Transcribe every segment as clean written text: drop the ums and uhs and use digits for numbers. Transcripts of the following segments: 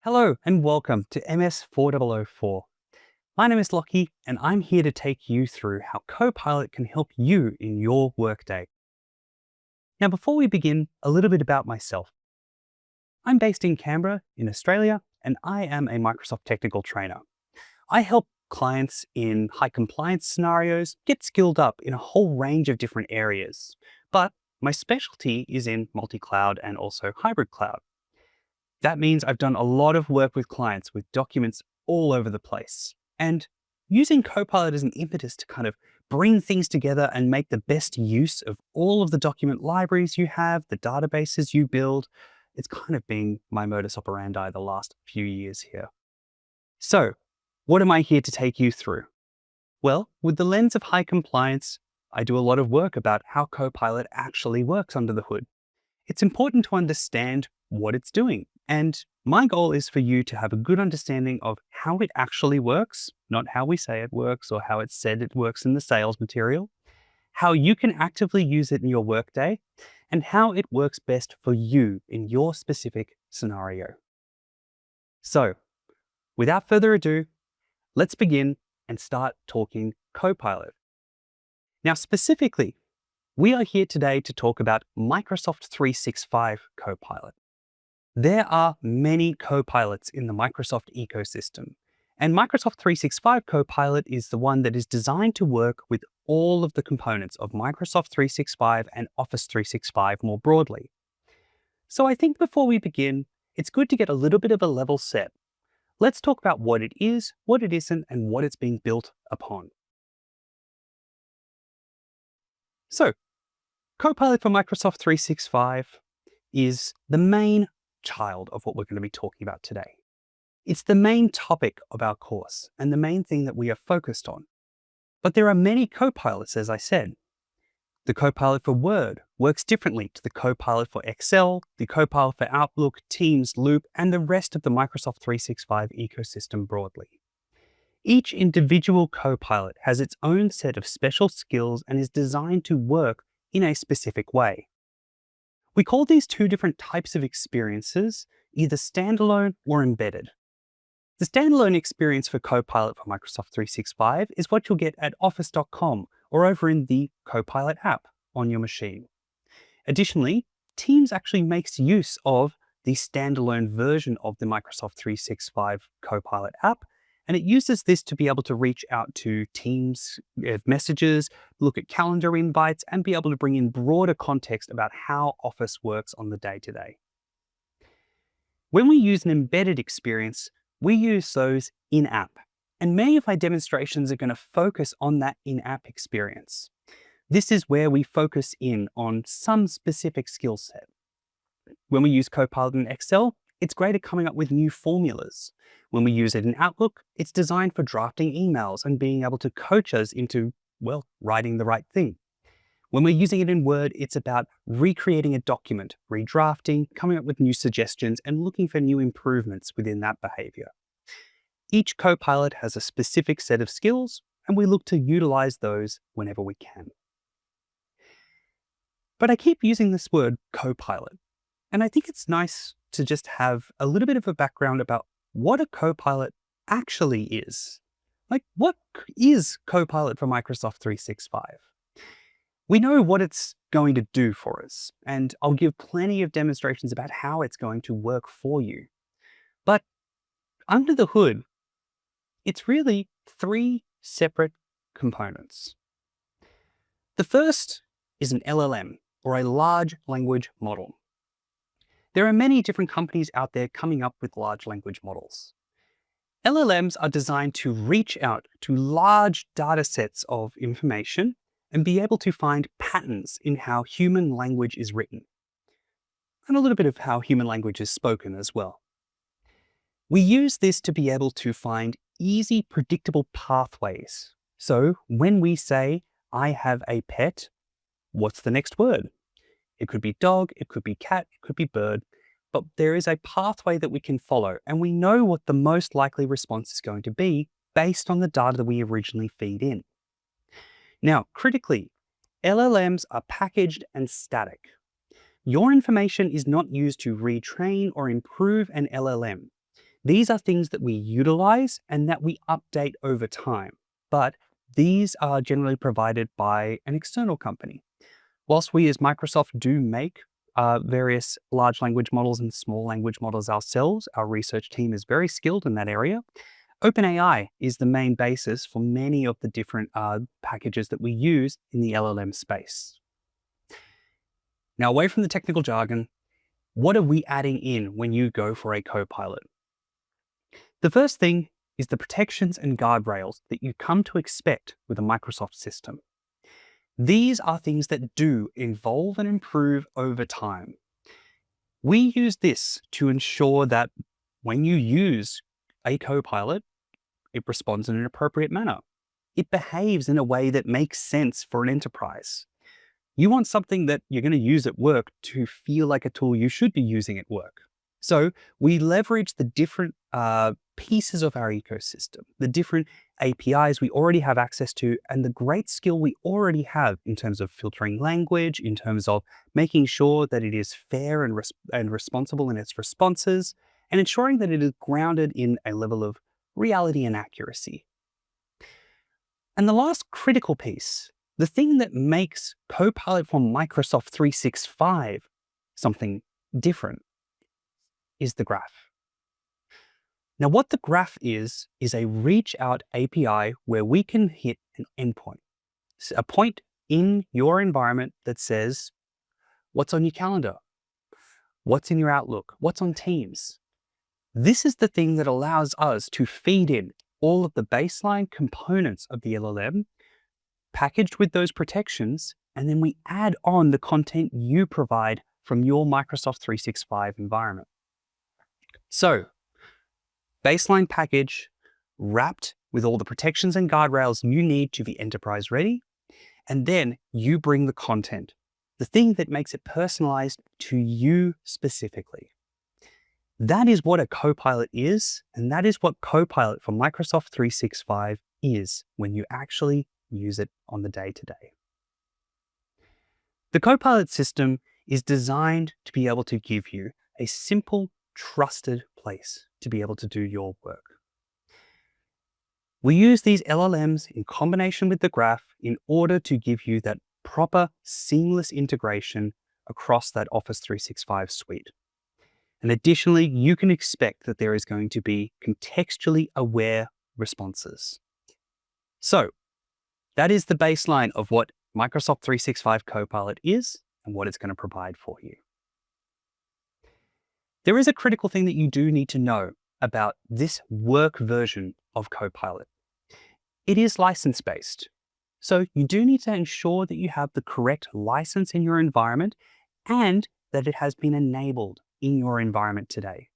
Hello and welcome to MS-4004. My name is Lockie and I'm here to take you through how Copilot can help you in your workday. Now before we begin, a little bit about myself. I'm based in Canberra in Australia and I am a Microsoft technical trainer. I help clients in high compliance scenarios get skilled up in a whole range of different areas, but my specialty is in multi-cloud and also hybrid cloud. That means I've done a lot of work with clients with documents all over the place. And using Copilot as an impetus to kind of bring things together and make the best use of all of the document libraries you have, the databases you build, it's kind of been my modus operandi the last few years here. So, what am I here to take you through? Well, with the lens of high compliance, I do a lot of work about how Copilot actually works under the hood. It's important to understand what it's doing. And my goal is for you to have a good understanding of how it actually works, not how we say it works or how it's said it works in the sales material, how you can actively use it in your workday, and how it works best for you in your specific scenario. So, without further ado, let's begin and start talking Copilot. Now, specifically, we are here today to talk about Microsoft 365 Copilot. There are many Copilots in the Microsoft ecosystem, and Microsoft 365 Copilot is the one that is designed to work with all of the components of Microsoft 365 and Office 365 more broadly. So I think before we begin, it's good to get a little bit of a level set. Let's talk about what it is, what it isn't, and what it's being built upon. So, Copilot for Microsoft 365 is the main child of what we're going to be talking about today. It's the main topic of our course and the main thing that we are focused on. But there are many Copilots, as I said. The Copilot for Word works differently to the Copilot for Excel, the Copilot for Outlook, Teams, Loop, and the rest of the Microsoft 365 ecosystem broadly. Each individual Copilot has its own set of special skills and is designed to work in a specific way. We call these two different types of experiences either standalone or embedded. The standalone experience for Copilot for Microsoft 365 is what you'll get at office.com or over in the Copilot app on your machine. Additionally, Teams actually makes use of the standalone version of the Microsoft 365 Copilot app, and it uses this to be able to reach out to Teams messages, look at calendar invites, and be able to bring in broader context about how Office works on the day-to-day. When we use an embedded experience, we use those in-app. And many of my demonstrations are going to focus on that in-app experience. This is where we focus in on some specific skill set. When we use Copilot in Excel, it's great at coming up with new formulas. When we use it in Outlook, it's designed for drafting emails and being able to coach us into, well, writing the right thing. When we're using it in Word, it's about recreating a document, redrafting, coming up with new suggestions, and looking for new improvements within that behavior. Each Copilot has a specific set of skills, and we look to utilize those whenever we can. But I keep using this word Copilot, and I think it's nice to just have a little bit of a background about what a Copilot actually is. Like, what is Copilot for Microsoft 365? We know what it's going to do for us, and I'll give plenty of demonstrations about how it's going to work for you. But under the hood, it's really three separate components. The first is an LLM, or a large language model. There are many different companies out there coming up with large language models. LLMs are designed to reach out to large data sets of information and be able to find patterns in how human language is written, and a little bit of how human language is spoken as well. We use this to be able to find easy, predictable pathways. So when we say, I have a pet, what's the next word? It could be dog, it could be cat, it could be bird, but there is a pathway that we can follow, and we know what the most likely response is going to be based on the data that we originally feed in. Now, critically, LLMs are packaged and static. Your information is not used to retrain or improve an LLM. These are things that we utilize and that we update over time, but these are generally provided by an external company. Whilst we as Microsoft do make various large language models and small language models ourselves, our research team is very skilled in that area. OpenAI is the main basis for many of the different packages that we use in the LLM space. Now, away from the technical jargon, what are we adding in when you go for a Copilot? The first thing is the protections and guardrails that you come to expect with a Microsoft system. These are things that do evolve and improve over time. We use this to ensure that when you use a Copilot, it responds in an appropriate manner. It behaves in a way that makes sense for an enterprise. You want something that you're going to use at work to feel like a tool you should be using at work. So we leverage the different pieces of our ecosystem, the different APIs we already have access to, and the great skill we already have in terms of filtering language, in terms of making sure that it is fair and responsible in its responses, and ensuring that it is grounded in a level of reality and accuracy. And the last critical piece, the thing that makes Copilot for Microsoft 365 something different, is the graph. Now, what the graph is a reach out API where we can hit an endpoint, a point in your environment that says, what's on your calendar? What's in your Outlook? What's on Teams? This is the thing that allows us to feed in all of the baseline components of the LLM, packaged with those protections, and then we add on the content you provide from your Microsoft 365 environment. So, baseline package wrapped with all the protections and guardrails you need to be enterprise ready, and then you bring the content, the thing that makes it personalized to you specifically. That is what a Copilot is, and that is what Copilot for Microsoft 365 is when you actually use it on the day-to-day. The Copilot system is designed to be able to give you a simple, trusted place to be able to do your work. We use these LLMs in combination with the graph in order to give you that proper, seamless integration across that Office 365 suite. And additionally, you can expect that there is going to be contextually aware responses. So that is the baseline of what Microsoft 365 Copilot is and what it's going to provide for you. There is a critical thing that you do need to know about this work version of Copilot. It is license-based. So you do need to ensure that you have the correct license in your environment and that it has been enabled in your environment today.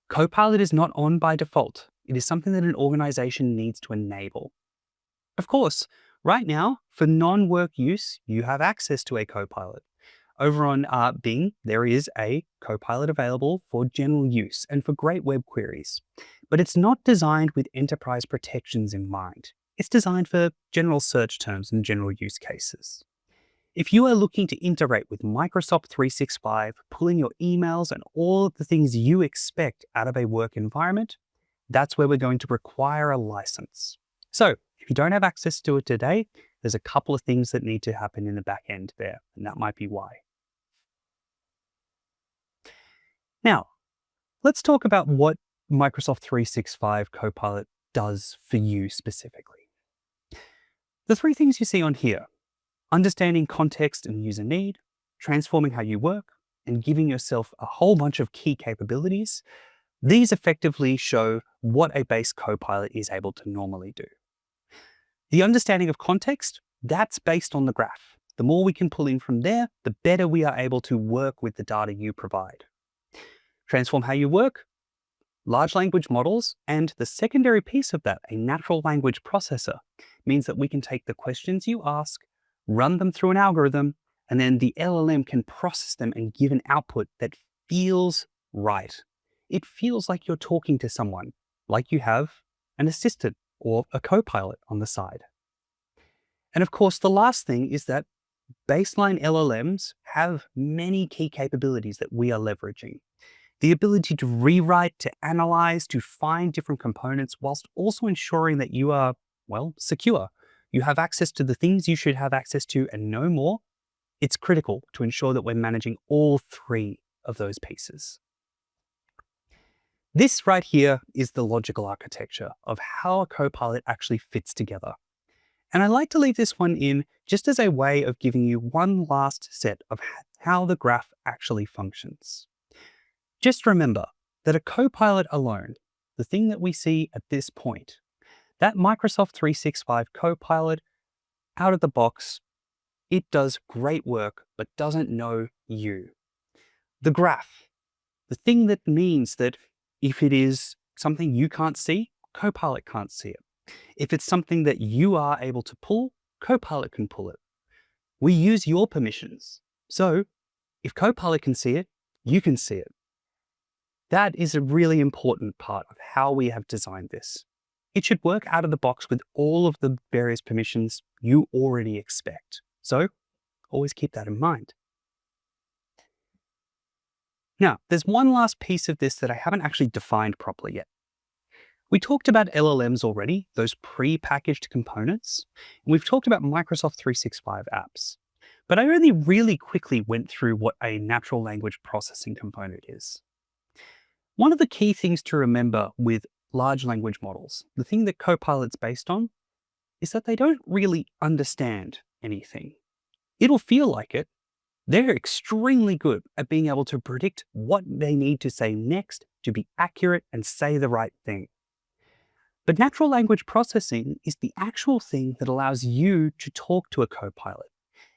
Copilot is not on by default. It is something that an organization needs to enable. Of course, right now, for non-work use, you have access to a Copilot. Over on Bing, there is a Copilot available for general use and for great web queries. But it's not designed with enterprise protections in mind. It's designed for general search terms and general use cases. If you are looking to integrate with Microsoft 365, pulling your emails and all of the things you expect out of a work environment, that's where we're going to require a license. So if you don't have access to it today, there's a couple of things that need to happen in the back end there, and that might be why. Now, let's talk about what Microsoft 365 Copilot does for you specifically. The three things you see on here: understanding context and user need, transforming how you work, and giving yourself a whole bunch of key capabilities. These effectively show what a base Copilot is able to normally do. The understanding of context, that's based on the graph. The more we can pull in from there, the better we are able to work with the data you provide. Transform how you work, large language models, and the secondary piece of that, a natural language processor, means that we can take the questions you ask, run them through an algorithm, and then the LLM can process them and give an output that feels right. It feels like you're talking to someone, like you have an assistant or a Copilot on the side. And of course, the last thing is that baseline LLMs have many key capabilities that we are leveraging. the ability to rewrite, to analyze, to find different components, whilst also ensuring that you are, well, secure. You have access to the things you should have access to and no more. It's critical to ensure that we're managing all three of those pieces. This right here is the logical architecture of how a Copilot actually fits together. And I like to leave this one in just as a way of giving you one last set of how the graph actually functions. Just remember that a Copilot alone, the thing that we see at this point, that Microsoft 365 Copilot out of the box, it does great work, but doesn't know you. The graph, the thing that means that if it is something you can't see, Copilot can't see it. If it's something that you are able to pull, Copilot can pull it. We use your permissions. So if Copilot can see it, you can see it. That is a really important part of how we have designed this. It should work out of the box with all of the various permissions you already expect. So always keep that in mind. Now, there's one last piece of this that I haven't actually defined properly yet. We talked about LLMs already, those pre-packaged components, and we've talked about Microsoft 365 apps. But I only really quickly went through what a natural language processing component is. One of the key things to remember with large language models, the thing that Copilot's based on, is that they don't really understand anything. It'll feel like it. They're extremely good at being able to predict what they need to say next to be accurate and say the right thing. But natural language processing is the actual thing that allows you to talk to a Copilot.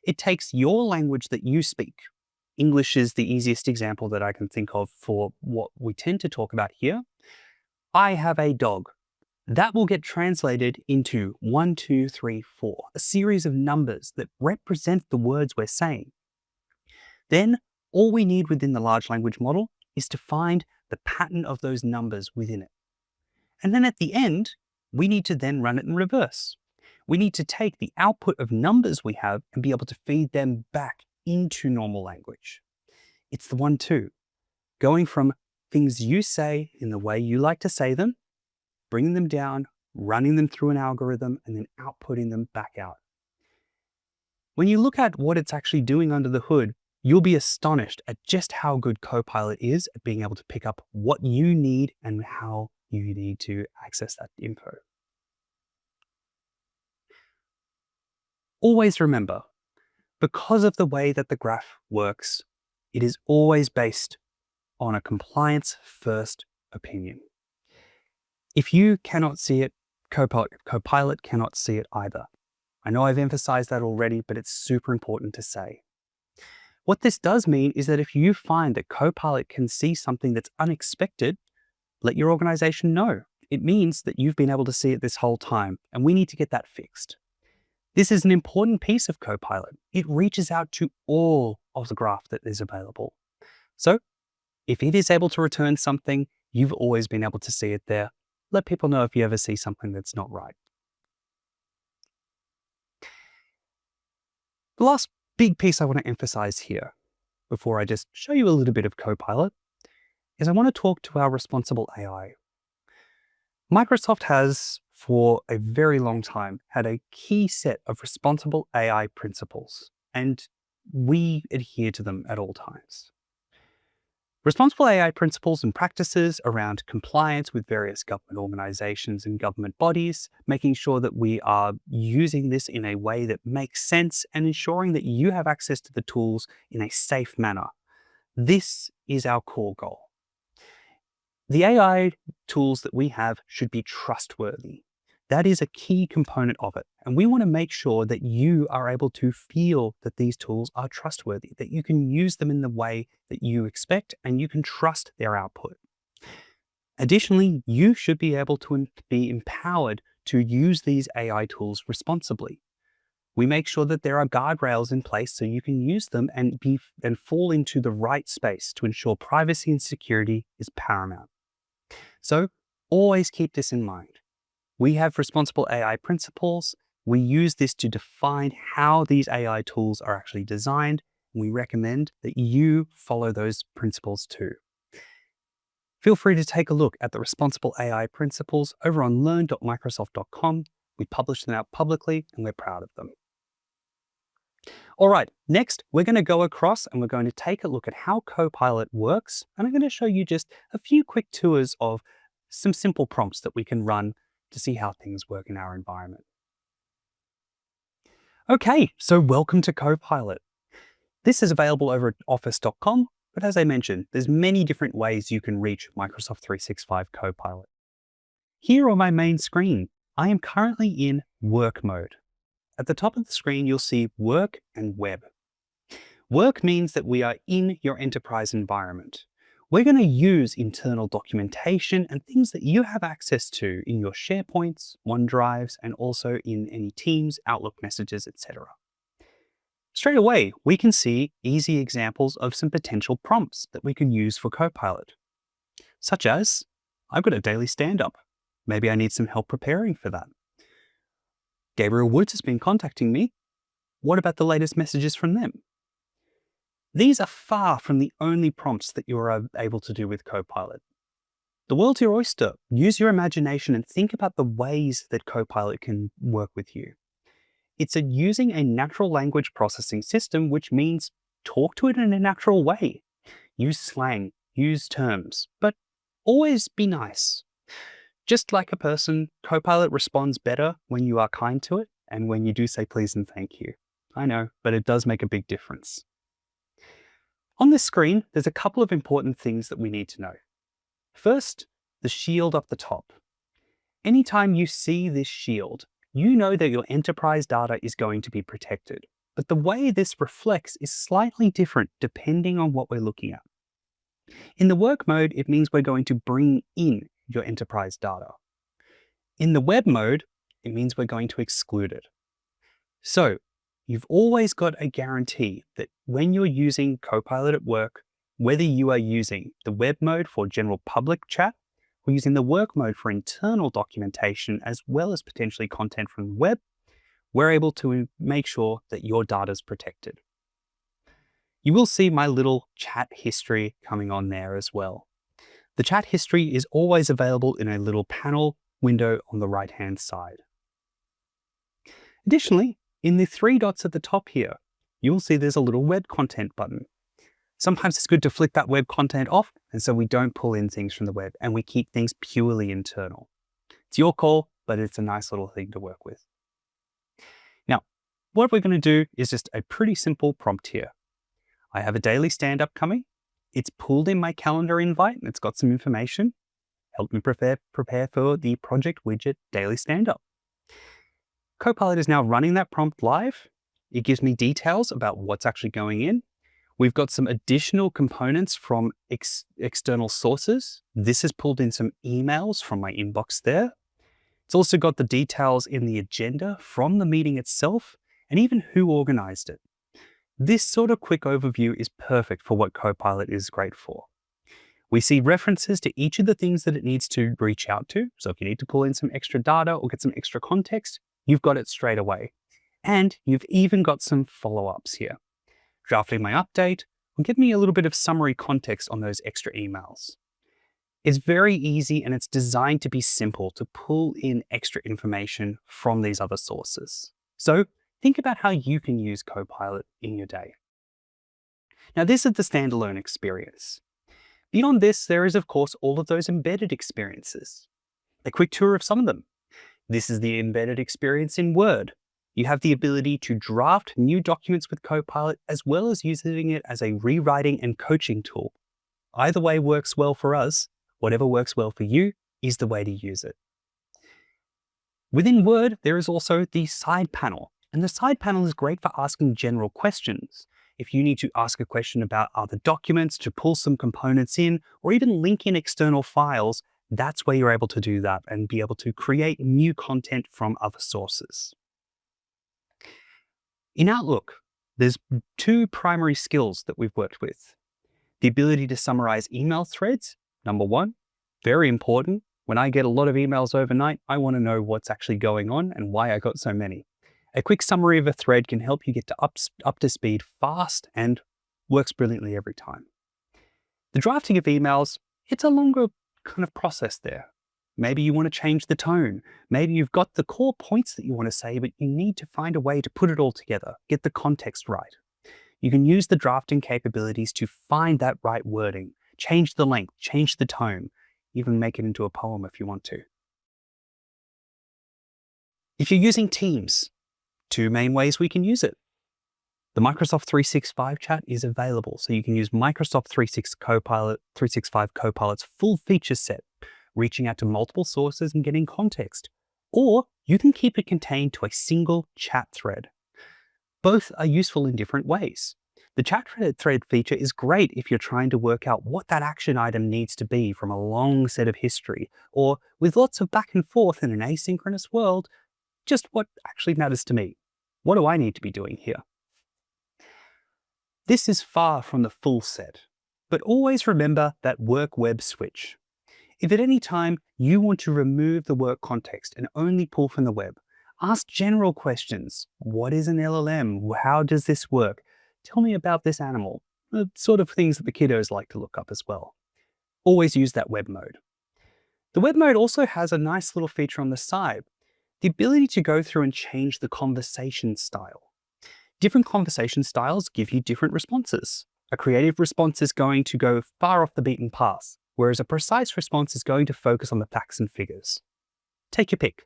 It takes your language that you speak. English is the easiest example that I can think of for what we tend to talk about here. I have a dog. That will get translated into 1, 2, 3, 4, a series of numbers that represent the words we're saying. Then all we need within the large language model is to find the pattern of those numbers within it. And then at the end, we need to then run it in reverse. We need to take the output of numbers we have and be able to feed them back into normal language. It's the 1-2, going from things you say in the way you like to say them, bringing them down, running them through an algorithm, and then outputting them back out. When you look at what it's actually doing under the hood, you'll be astonished at just how good Copilot is at being able to pick up what you need and how you need to access that info. Always remember, because of the way that the graph works, it is always based on a compliance-first opinion. If you cannot see it, Copilot cannot see it either. I know I've emphasized that already, but it's super important to say. What this does mean is that if you find that Copilot can see something that's unexpected, let your organization know. It means that you've been able to see it this whole time, and we need to get that fixed. This is an important piece of Copilot. It reaches out to all of the graph that is available. So if it is able to return something, you've always been able to see it there. Let people know if you ever see something that's not right. The last big piece I want to emphasize here, before I just show you a little bit of Copilot, is I want to talk to our responsible AI. Microsoft has, for a very long time, had a key set of responsible AI principles, and we adhere to them at all times. Responsible AI principles and practices around compliance with various government organizations and government bodies, making sure that we are using this in a way that makes sense and ensuring that you have access to the tools in a safe manner. This is our core goal. The AI tools that we have should be trustworthy. That is a key component of it. And we want to make sure that you are able to feel that these tools are trustworthy, that you can use them in the way that you expect and you can trust their output. Additionally, you should be able to be empowered to use these AI tools responsibly. We make sure that there are guardrails in place so you can use them and fall into the right space to ensure privacy and security is paramount. So always keep this in mind. We have responsible AI principles. We use this to define how these AI tools are actually designed. And we recommend that you follow those principles too. Feel free to take a look at the responsible AI principles over on learn.microsoft.com. We publish them out publicly and we're proud of them. All right, next we're going to go across and we're going to take a look at how Copilot works. And I'm going to show you just a few quick tours of some simple prompts that we can run to see how things work in our environment. Okay, so welcome to Copilot. This is available over at office.com, but as I mentioned, there's many different ways you can reach Microsoft 365 Copilot. Here on my main screen, I am currently in work mode. At the top of the screen, you'll see work and web. Work means that we are in your enterprise environment. We're going to use internal documentation and things that you have access to in your SharePoints, OneDrives, and also in any Teams, Outlook messages, etc. Straight away, we can see easy examples of some potential prompts that we can use for Copilot, such as, I've got a daily stand-up. Maybe I need some help preparing for that. Gabriel Woods has been contacting me. What about the latest messages from them? These are far from the only prompts that you're able to do with Copilot. The world's your oyster. Use your imagination and think about the ways that Copilot can work with you. It's using a natural language processing system, which means talk to it in a natural way. Use slang, use terms, but always be nice. Just like a person, Copilot responds better when you are kind to it and when you do say please and thank you. I know, but it does make a big difference. On this screen, there's a couple of important things that we need to know. First, the shield up the top. Anytime you see this shield, you know that your enterprise data is going to be protected, but the way this reflects is slightly different depending on what we're looking at. In the work mode, it means we're going to bring in your enterprise data. In the web mode, it means we're going to exclude it. So you've always got a guarantee that when you're using Copilot at work, whether you are using the web mode for general public chat or using the work mode for internal documentation, as well as potentially content from the web, we're able to make sure that your data is protected. You will see my little chat history coming on there as well. The chat history is always available in a little panel window on the right-hand side. Additionally, in the three dots at the top here, you'll see there's a little web content button. Sometimes it's good to flick that web content off, and so we don't pull in things from the web and we keep things purely internal. It's your call, but it's a nice little thing to work with. Now, what we're going to do is just a pretty simple prompt here. I have a daily stand-up coming. It's pulled in my calendar invite and it's got some information. Help me prepare for the project widget daily stand-up. Copilot is now running that prompt live. It gives me details about what's actually going in. We've got some additional components from external sources. This has pulled in some emails from my inbox there. It's also got the details in the agenda from the meeting itself and even who organized it. This sort of quick overview is perfect for what Copilot is great for. We see references to each of the things that it needs to reach out to. So if you need to pull in some extra data or get some extra context, you've got it straight away. And you've even got some follow-ups here. Drafting my update will give me a little bit of summary context on those extra emails. It's very easy and it's designed to be simple to pull in extra information from these other sources. So think about how you can use Copilot in your day. Now, this is the standalone experience. Beyond this, there is, of course, all of those embedded experiences. A quick tour of some of them. This is the embedded experience in Word. You have the ability to draft new documents with Copilot, as well as using it as a rewriting and coaching tool. Either way works well for us. Whatever works well for you is the way to use it. Within Word, there is also the side panel. And the side panel is great for asking general questions. If you need to ask a question about other documents, to pull some components in, or even link in external files, that's where you're able to do that and be able to create new content from other sources. In Outlook, there's two primary skills that we've worked with. The ability to summarize email threads, number one, very important. When I get a lot of emails overnight, I want to know what's actually going on and why I got so many. A quick summary of a thread can help you get up to speed fast and works brilliantly every time. The drafting of emails, it's a longer kind of process there. Maybe you want to change the tone. Maybe you've got the core points that you want to say, but you need to find a way to put it all together, get the context right. You can use the drafting capabilities to find that right wording, change the length, change the tone, even make it into a poem if you want to. If you're using Teams, two main ways we can use it. The Microsoft 365 chat is available, so you can use Microsoft 365 Copilot's full feature set, reaching out to multiple sources and getting context. Or you can keep it contained to a single chat thread. Both are useful in different ways. The chat thread feature is great if you're trying to work out what that action item needs to be from a long set of history, or with lots of back and forth in an asynchronous world, just what actually matters to me. What do I need to be doing here? This is far from the full set, but always remember that work-web switch. If at any time you want to remove the work context and only pull from the web, ask general questions. What is an LLM? How does this work? Tell me about this animal. The sort of things that the kiddos like to look up as well. Always use that web mode. The web mode also has a nice little feature on the side, the ability to go through and change the conversation style. Different conversation styles give you different responses. A creative response is going to go far off the beaten path, whereas a precise response is going to focus on the facts and figures. Take your pick.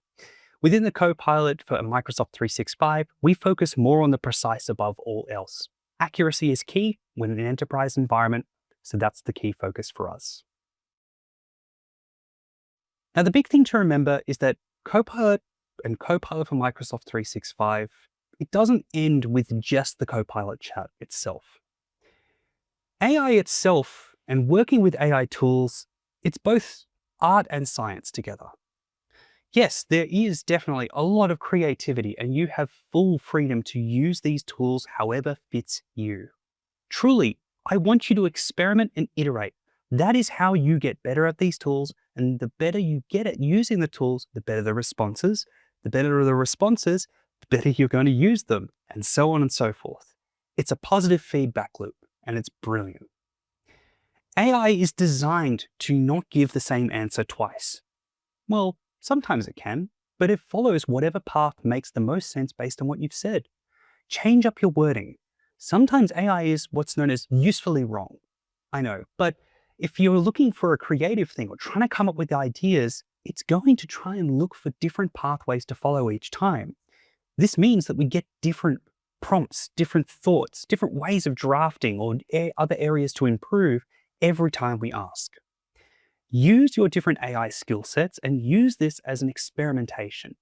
Within the Copilot for Microsoft 365, we focus more on the precise above all else. Accuracy is key when in an enterprise environment, so that's the key focus for us. Now, the big thing to remember is that Copilot and Copilot for Microsoft 365, it doesn't end with just the Copilot chat itself. AI itself and working with AI tools, it's both art and science together. Yes, there is definitely a lot of creativity and you have full freedom to use these tools however fits you. Truly, I want you to experiment and iterate. That is how you get better at these tools, and the better you get at using the tools, the better the responses. The better the responses, the better you're going to use them, and so on and so forth. It's a positive feedback loop, and it's brilliant. AI is designed to not give the same answer twice. Well, sometimes it can, but it follows whatever path makes the most sense based on what you've said. Change up your wording. Sometimes AI is what's known as usefully wrong. I know, but if you're looking for a creative thing or trying to come up with ideas, it's going to try and look for different pathways to follow each time. This means that we get different prompts, different thoughts, different ways of drafting or other areas to improve every time we ask. Use your different AI skill sets and use this as an experimentation.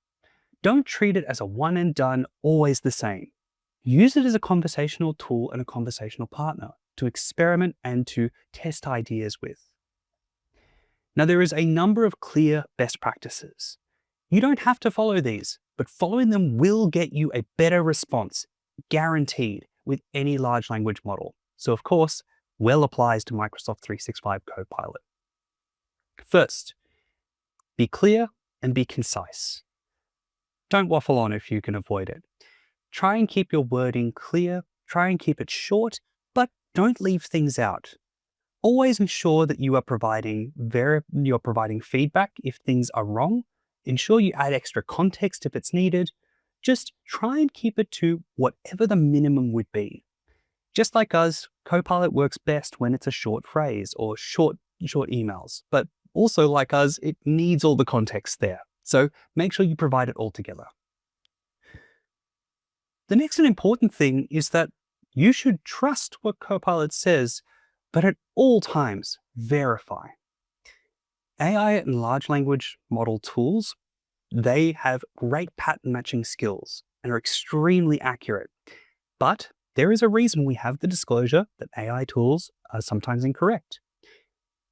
Don't treat it as a one and done, always the same. Use it as a conversational tool and a conversational partner to experiment and to test ideas with. Now, there is a number of clear best practices. You don't have to follow these, but following them will get you a better response, guaranteed, with any large language model. So of course, well applies to Microsoft 365 Copilot. First, be clear and be concise. Don't waffle on if you can avoid it. Try and keep your wording clear, try and keep it short, but don't leave things out. Always ensure that you are providing feedback if things are wrong. Ensure you add extra context if it's needed. Just try and keep it to whatever the minimum would be. Just like us, Copilot works best when it's a short phrase or short emails. But also like us, it needs all the context there. So make sure you provide it all together. The next and important thing is that you should trust what Copilot says, but at all times, verify. AI and large language model tools, they have great pattern matching skills and are extremely accurate. But there is a reason we have the disclosure that AI tools are sometimes incorrect.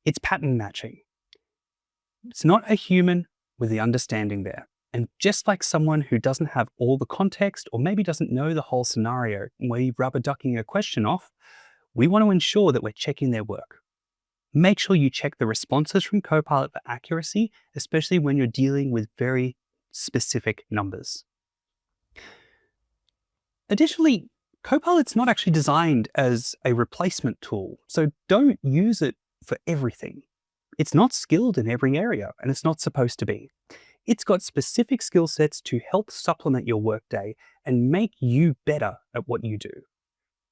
It's pattern matching. It's not a human with the understanding there. And just like someone who doesn't have all the context or maybe doesn't know the whole scenario where you're rubber ducking a question off, we want to ensure that we're checking their work. Make sure you check the responses from Copilot for accuracy, especially when you're dealing with very specific numbers. Additionally, Copilot's not actually designed as a replacement tool, so don't use it for everything. It's not skilled in every area, and it's not supposed to be. It's got specific skill sets to help supplement your workday and make you better at what you do.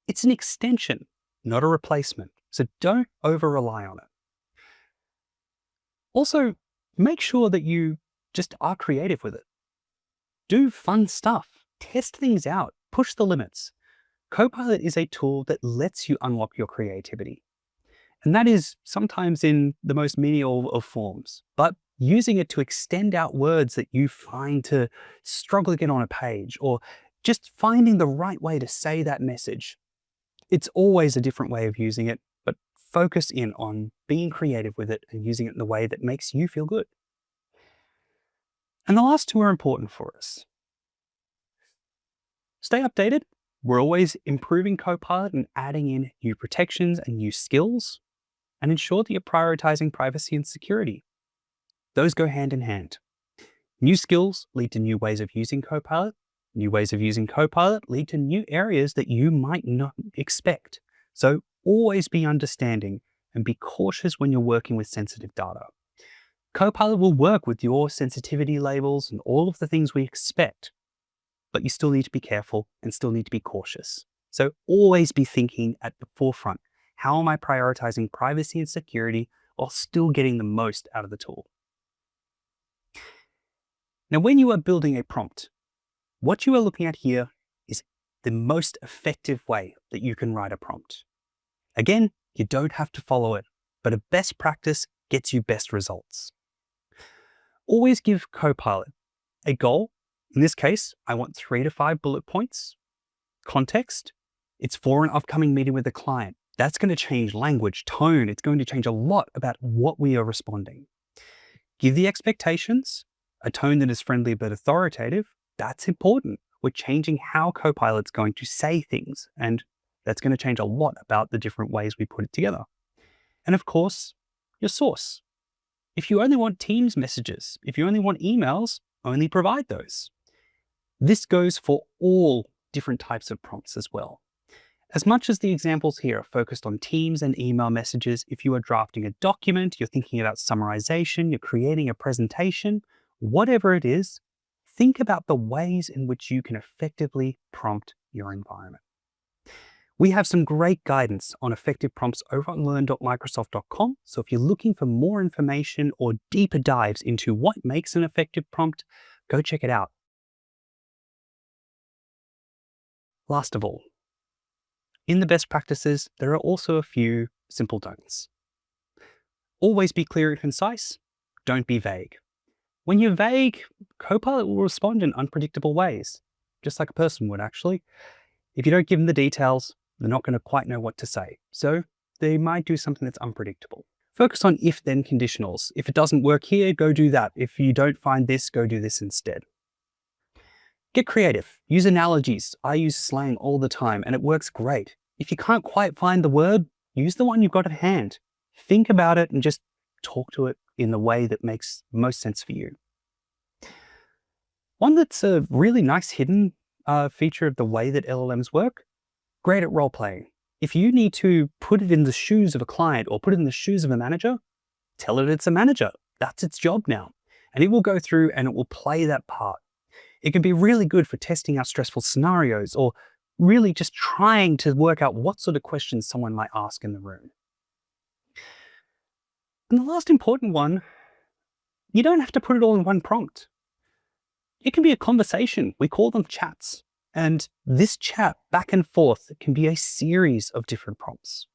It's an extension, not a replacement, so don't over-rely on it. Also, make sure that you just are creative with it. Do fun stuff, test things out, push the limits. Copilot is a tool that lets you unlock your creativity. And that is sometimes in the most menial of forms, but using it to extend out words that you find to struggle to get on a page, or just finding the right way to say that message. It's always a different way of using it, but focus in on being creative with it and using it in the way that makes you feel good. And the last two are important for us. Stay updated. We're always improving Copilot and adding in new protections and new skills, and ensure that you're prioritizing privacy and security. Those go hand in hand. New skills lead to new ways of using Copilot. New ways of using Copilot lead to new areas that you might not expect. So always be understanding and be cautious when you're working with sensitive data. Copilot will work with your sensitivity labels and all of the things we expect, but you still need to be careful and still need to be cautious. So always be thinking at the forefront, how am I prioritizing privacy and security while still getting the most out of the tool? Now, when you are building a prompt, what you are looking at here is the most effective way that you can write a prompt. Again, you don't have to follow it, but a best practice gets you best results. Always give Copilot a goal. In this case, I want 3 to 5 bullet points. Context, it's for an upcoming meeting with a client. That's going to change language, tone. It's going to change a lot about what we are responding. Give the expectations, a tone that is friendly but authoritative. That's important. We're changing how Copilot's going to say things, and that's going to change a lot about the different ways we put it together. And of course, your source. If you only want Teams messages, if you only want emails, only provide those. This goes for all different types of prompts as well. As much as the examples here are focused on Teams and email messages, if you are drafting a document, you're thinking about summarization, you're creating a presentation, whatever it is, think about the ways in which you can effectively prompt your environment. We have some great guidance on effective prompts over on learn.microsoft.com. So if you're looking for more information or deeper dives into what makes an effective prompt, go check it out. Last of all, in the best practices, there are also a few simple don'ts. Always be clear and concise. Don't be vague. When you're vague, Copilot will respond in unpredictable ways, just like a person would actually. If you don't give them the details, they're not going to quite know what to say. So they might do something that's unpredictable. Focus on if-then conditionals. If it doesn't work here, go do that. If you don't find this, go do this instead. Get creative. Use analogies. I use slang all the time, and it works great. If you can't quite find the word, use the one you've got at hand. Think about it and just talk to it in the way that makes most sense for you. One that's a really nice hidden feature of the way that LLMs work, great at role-playing. If you need to put it in the shoes of a client or put it in the shoes of a manager, tell it it's a manager. That's its job now. And it will go through and it will play that part. It can be really good for testing out stressful scenarios or really just trying to work out what sort of questions someone might ask in the room. And the last important one, you don't have to put it all in one prompt. It can be a conversation. We call them chats. And this chat back and forth can be a series of different prompts.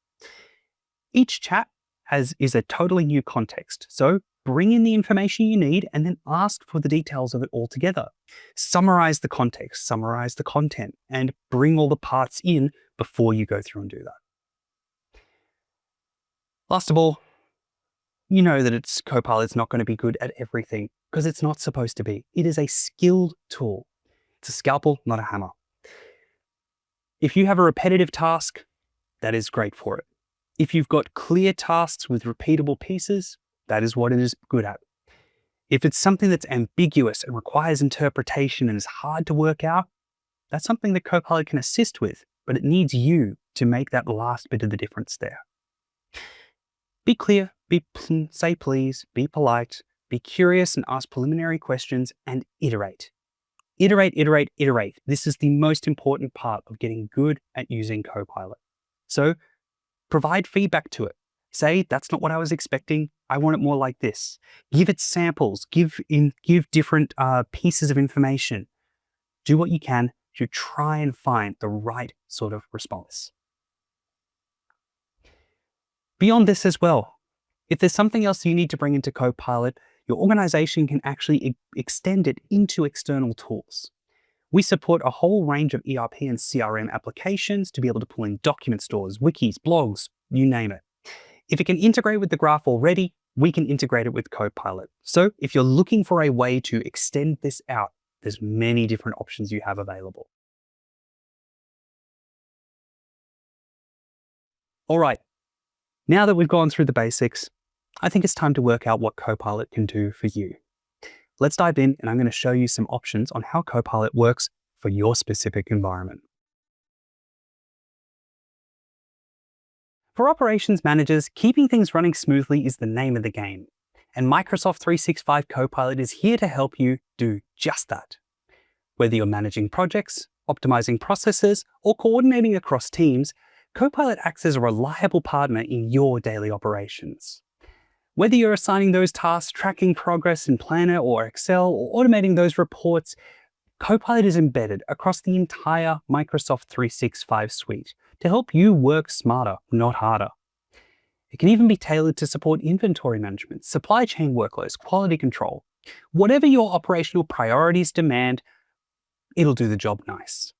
Each chat is a totally new context. So bring in the information you need and then ask for the details of it all together. Summarize the context, summarize the content, and bring all the parts in before you go through and do that. Last of all, you know that Copilot's not going to be good at everything because it's not supposed to be. It is a skilled tool. It's a scalpel, not a hammer. If you have a repetitive task, that is great for it. If you've got clear tasks with repeatable pieces, that is what it is good at. If it's something that's ambiguous and requires interpretation and is hard to work out, that's something that Copilot can assist with, but it needs you to make that last bit of the difference there. Be clear, Say please, be polite, be curious and ask preliminary questions, and iterate. Iterate, iterate, iterate. This is the most important part of getting good at using Copilot. So provide feedback to it. Say, that's not what I was expecting. I want it more like this. Give it samples, give different pieces of information. Do what you can to try and find the right sort of response. Beyond this as well, if there's something else you need to bring into Copilot, your organization can actually extend it into external tools. We support a whole range of ERP and CRM applications to be able to pull in document stores, wikis, blogs, you name it. If it can integrate with the graph already, we can integrate it with Copilot. So if you're looking for a way to extend this out, there's many different options you have available. All right, now that we've gone through the basics, I think it's time to work out what Copilot can do for you. Let's dive in, and I'm going to show you some options on how Copilot works for your specific environment. For operations managers, keeping things running smoothly is the name of the game. And Microsoft 365 Copilot is here to help you do just that. Whether you're managing projects, optimizing processes, or coordinating across teams, Copilot acts as a reliable partner in your daily operations. Whether you're assigning those tasks, tracking progress in Planner or Excel, or automating those reports, Copilot is embedded across the entire Microsoft 365 suite to help you work smarter, not harder. It can even be tailored to support inventory management, supply chain workloads, quality control. Whatever your operational priorities demand, it'll do the job nice.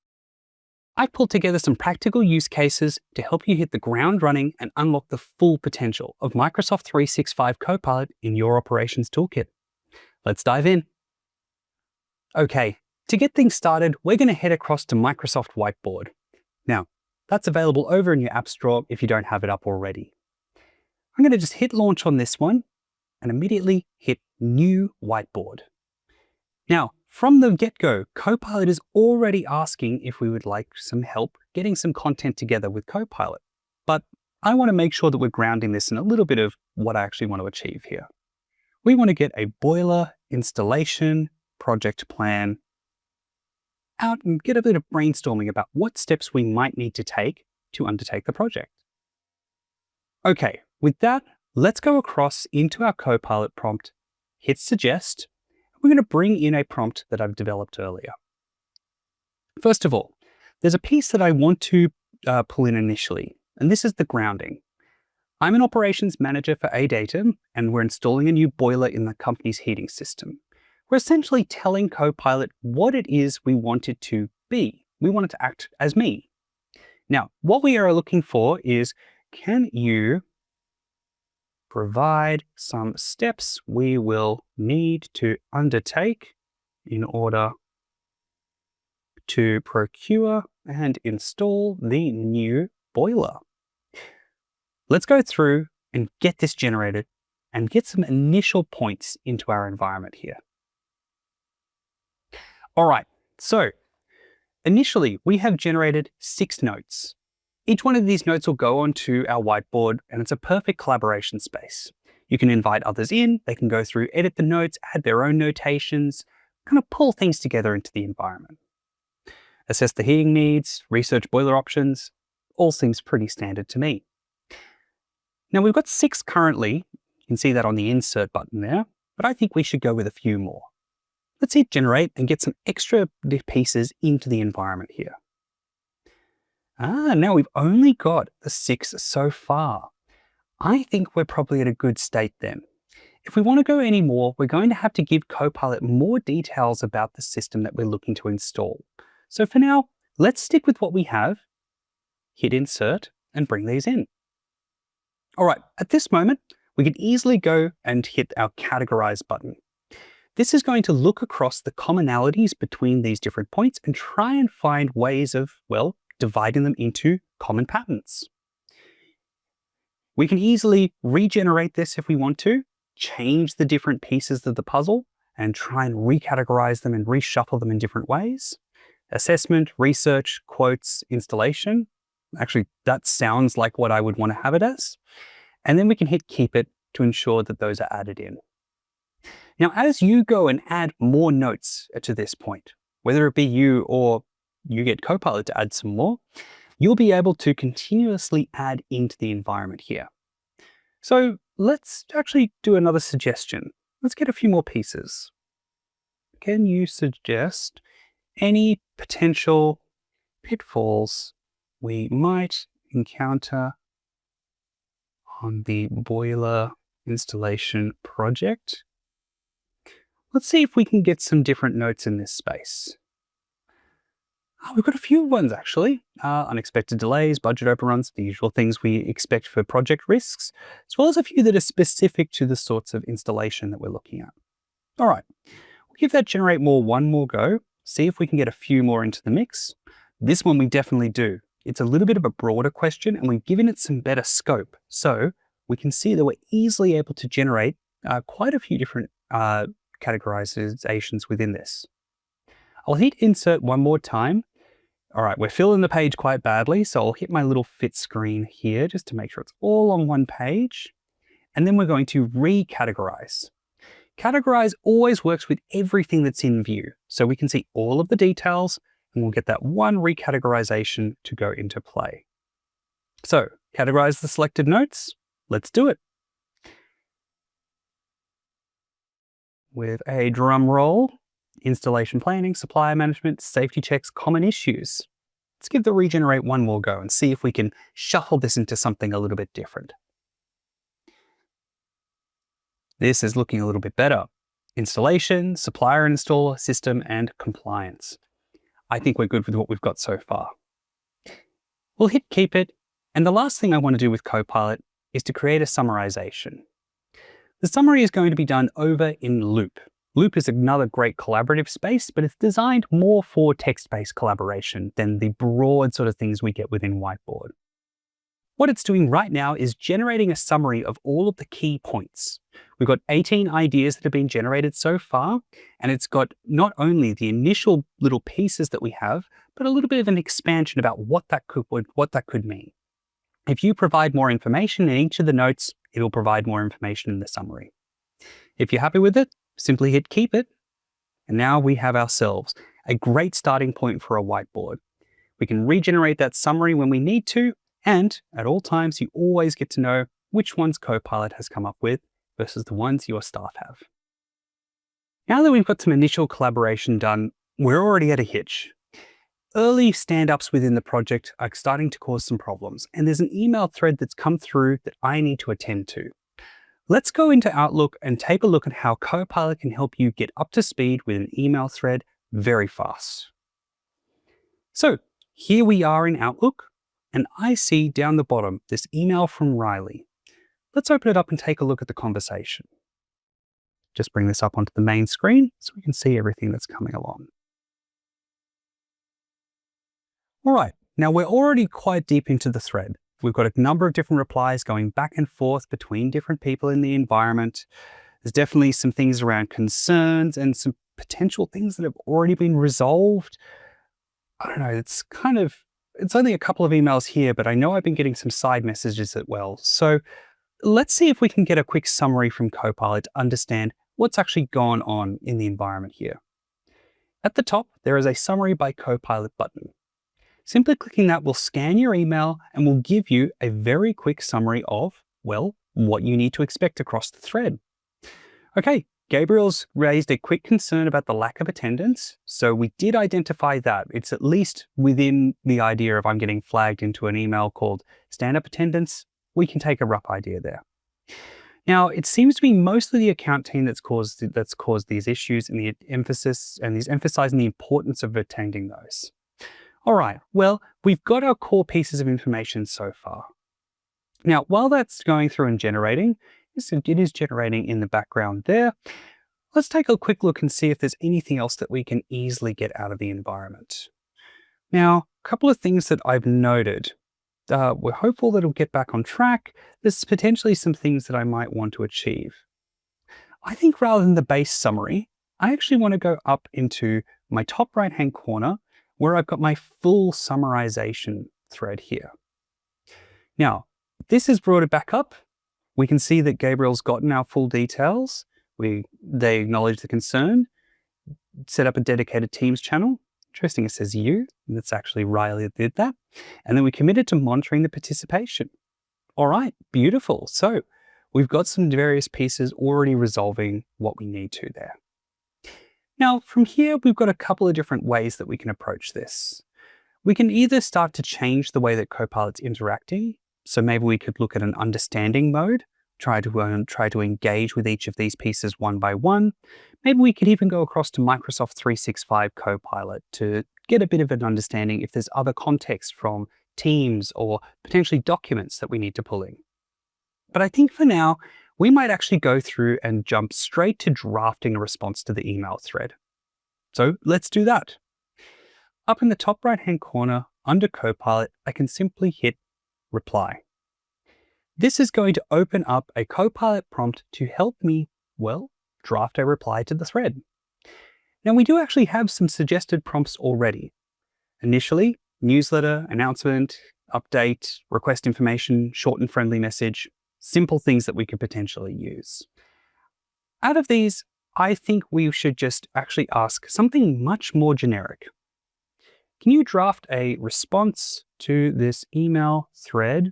I've pulled together some practical use cases to help you hit the ground running and unlock the full potential of Microsoft 365 Copilot in your operations toolkit. Let's dive in. Okay, to get things started, we're going to head across to Microsoft Whiteboard. Now, that's available over in your App Store if you don't have it up already. I'm going to just hit launch on this one and immediately hit New Whiteboard. Now, from the get-go, Copilot is already asking if we would like some help getting some content together with Copilot. But I want to make sure that we're grounding this in a little bit of what I actually want to achieve here. We want to get a boiler installation project plan out and get a bit of brainstorming about what steps we might need to take to undertake the project. Okay, with that, let's go across into our Copilot prompt, hit suggest. We're going to bring in a prompt that I've developed earlier. First of all, there's a piece that I want to pull in initially, and this is the grounding. I'm an operations manager for ADATA, and we're installing a new boiler in the company's heating system. We're essentially telling Copilot what it is we want it to be. We want it to act as me. Now, what we are looking for is, can you provide some steps we will need to undertake in order to procure and install the new boiler? Let's go through and get this generated and get some initial points into our environment here. All right, so initially we have generated 6 notes. Each one of these notes will go onto our whiteboard, and it's a perfect collaboration space. You can invite others in, they can go through, edit the notes, add their own notations, kind of pull things together into the environment. Assess the heating needs, research boiler options, all seems pretty standard to me. Now we've got 6 currently, you can see that on the insert button there, but I think we should go with a few more. Let's hit generate and get some extra pieces into the environment here. Now we've only got the 6 so far. I think we're probably at a good state then. If we want to go any more, we're going to have to give Copilot more details about the system that we're looking to install. So for now, let's stick with what we have, hit insert, and bring these in. All right, at this moment, we can easily go and hit our categorize button. This is going to look across the commonalities between these different points and try and find ways of, well, dividing them into common patterns. We can easily regenerate this if we want to, change the different pieces of the puzzle and try and recategorize them and reshuffle them in different ways. Assessment, research, quotes, installation. Actually, that sounds like what I would want to have it as. And then we can hit keep it to ensure that those are added in. Now, as you go and add more notes to this point, whether it be you or you get Copilot to add some more, you'll be able to continuously add into the environment here. So let's actually do another suggestion. Let's get a few more pieces. Can you suggest any potential pitfalls we might encounter on the boiler installation project? Let's see if we can get some different notes in this space. We've got a few ones actually. Unexpected delays, budget overruns, the usual things we expect for project risks, as well as a few that are specific to the sorts of installation that we're looking at. All right, we'll give that generate more one more go, see if we can get a few more into the mix. This one we definitely do. It's a little bit of a broader question and we've given it some better scope. So we can see that we're easily able to generate quite a few different categorizations within this. I'll hit insert one more time. All right, we're filling the page quite badly, so I'll hit my little fit screen here just to make sure it's all on one page. And then we're going to recategorize. Categorize always works with everything that's in view, so we can see all of the details and we'll get that one recategorization to go into play. So, categorize the selected notes. Let's do it. With a drum roll, installation planning, supplier management, safety checks, common issues. Let's give the regenerate one more go and see if we can shuffle this into something a little bit different. This is looking a little bit better. Installation, supplier and installer, system, and compliance. I think we're good with what we've got so far. We'll hit keep it, and the last thing I want to do with Copilot is to create a summarization. The summary is going to be done over in Loop. Loop is another great collaborative space, but it's designed more for text-based collaboration than the broad sort of things we get within Whiteboard. What it's doing right now is generating a summary of all of the key points. We've got 18 ideas that have been generated so far, and it's got not only the initial little pieces that we have, but a little bit of an expansion about what that could mean. If you provide more information in each of the notes, it'll provide more information in the summary. If you're happy with it, simply hit keep it, and now we have ourselves a great starting point for a whiteboard. We can regenerate that summary when we need to, and at all times you always get to know which ones Copilot has come up with versus the ones your staff have. Now that we've got some initial collaboration done, we're already at a hitch. Early stand-ups within the project are starting to cause some problems, and there's an email thread that's come through that I need to attend to. Let's go into Outlook and take a look at how Copilot can help you get up to speed with an email thread very fast. So here we are in Outlook, and I see down the bottom this email from Riley. Let's open it up and take a look at the conversation. Just bring this up onto the main screen so we can see everything that's coming along. All right, now we're already quite deep into the thread. We've got a number of different replies going back and forth between different people in the environment. There's definitely some things around concerns and some potential things that have already been resolved. I don't know, it's only a couple of emails here, but I know I've been getting some side messages as well. So let's see if we can get a quick summary from Copilot to understand what's actually gone on in the environment here. At the top, there is a Summary by Copilot button. Simply clicking that will scan your email and will give you a very quick summary of, well, what you need to expect across the thread. Okay, Gabriel's raised a quick concern about the lack of attendance, so we did identify that. It's at least within the idea of I'm getting flagged into an email called stand-up attendance. We can take a rough idea there. Now, it seems to be mostly the account team that's caused these issues and he's emphasizing the importance of attending those. All right, well, we've got our core pieces of information so far. Now, while that's going through and generating, it is generating in the background there. Let's take a quick look and see if there's anything else that we can easily get out of the environment. Now, a couple of things that I've noted. We're hopeful that it'll get back on track. There's potentially some things that I might want to achieve. I think rather than the base summary, I actually want to go up into my top right-hand corner where I've got my full summarization thread here. Now, this has brought it back up. We can see that Gabriel's gotten our full details. They acknowledge the concern, set up a dedicated Teams channel. Interesting, it says you. That's actually Riley that did that. And then we committed to monitoring the participation. All right, beautiful. So we've got some various pieces already resolving what we need to there. Now, from here, we've got a couple of different ways that we can approach this. We can either start to change the way that Copilot's interacting. So maybe we could look at an understanding mode, try to engage with each of these pieces one by one. Maybe we could even go across to Microsoft 365 Copilot to get a bit of an understanding if there's other context from Teams or potentially documents that we need to pull in. But I think for now, we might actually go through and jump straight to drafting a response to the email thread. So let's do that. Up in the top right-hand corner, under Copilot, I can simply hit Reply. This is going to open up a Copilot prompt to help me, well, draft a reply to the thread. Now, we do actually have some suggested prompts already. Initially, newsletter, announcement, update, request information, short and friendly message, simple things that we could potentially use. Out of these, I think we should just actually ask something much more generic. Can you draft a response to this email thread?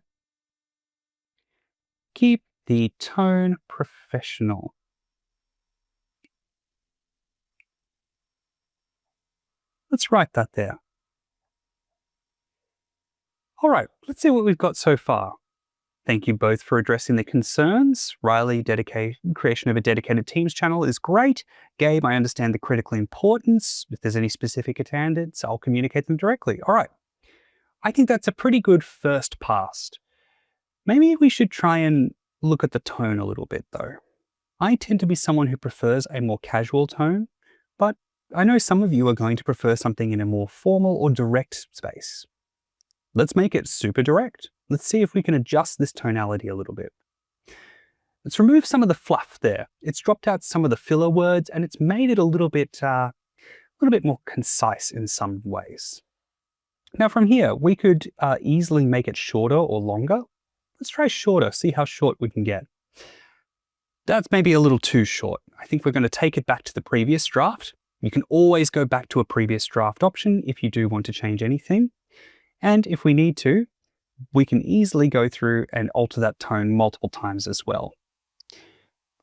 Keep the tone professional. Let's write that there. All right, let's see what we've got so far. Thank you both for addressing the concerns. Riley, creation of a dedicated Teams channel is great. Gabe, I understand the critical importance. If there's any specific attendants, I'll communicate them directly. All right. I think that's a pretty good first pass. Maybe we should try and look at the tone a little bit though. I tend to be someone who prefers a more casual tone, but I know some of you are going to prefer something in a more formal or direct space. Let's make it super direct. Let's see if we can adjust this tonality a little bit. Let's remove some of the fluff there. It's dropped out some of the filler words and it's made it a little bit more concise in some ways. Now from here, we could easily make it shorter or longer. Let's try shorter, see how short we can get. That's maybe a little too short. I think we're going to take it back to the previous draft. You can always go back to a previous draft option if you do want to change anything. And if we need to, we can easily go through and alter that tone multiple times as well.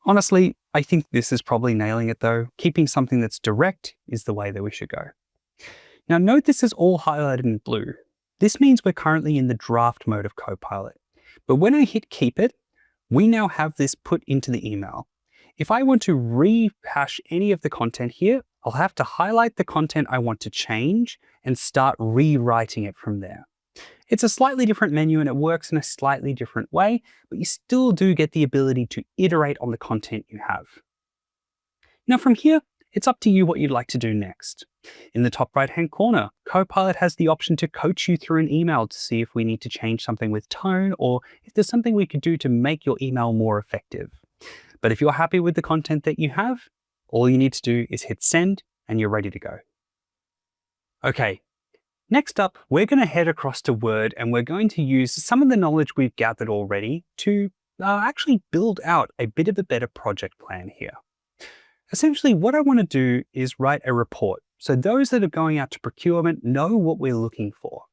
Honestly, I think this is probably nailing it though. Keeping something that's direct is the way that we should go. Now note this is all highlighted in blue. This means we're currently in the draft mode of Copilot. But when I hit keep it, we now have this put into the email. If I want to rehash any of the content here, I'll have to highlight the content I want to change and start rewriting it from there. It's a slightly different menu and it works in a slightly different way, but you still do get the ability to iterate on the content you have. Now from here, it's up to you what you'd like to do next. In the top right-hand corner, Copilot has the option to coach you through an email to see if we need to change something with tone or if there's something we could do to make your email more effective. But if you're happy with the content that you have, all you need to do is hit send and you're ready to go. Okay, next up, we're going to head across to Word and we're going to use some of the knowledge we've gathered already to actually build out a bit of a better project plan here. Essentially, what I want to do is write a report so those that are going out to procurement know what we're looking for.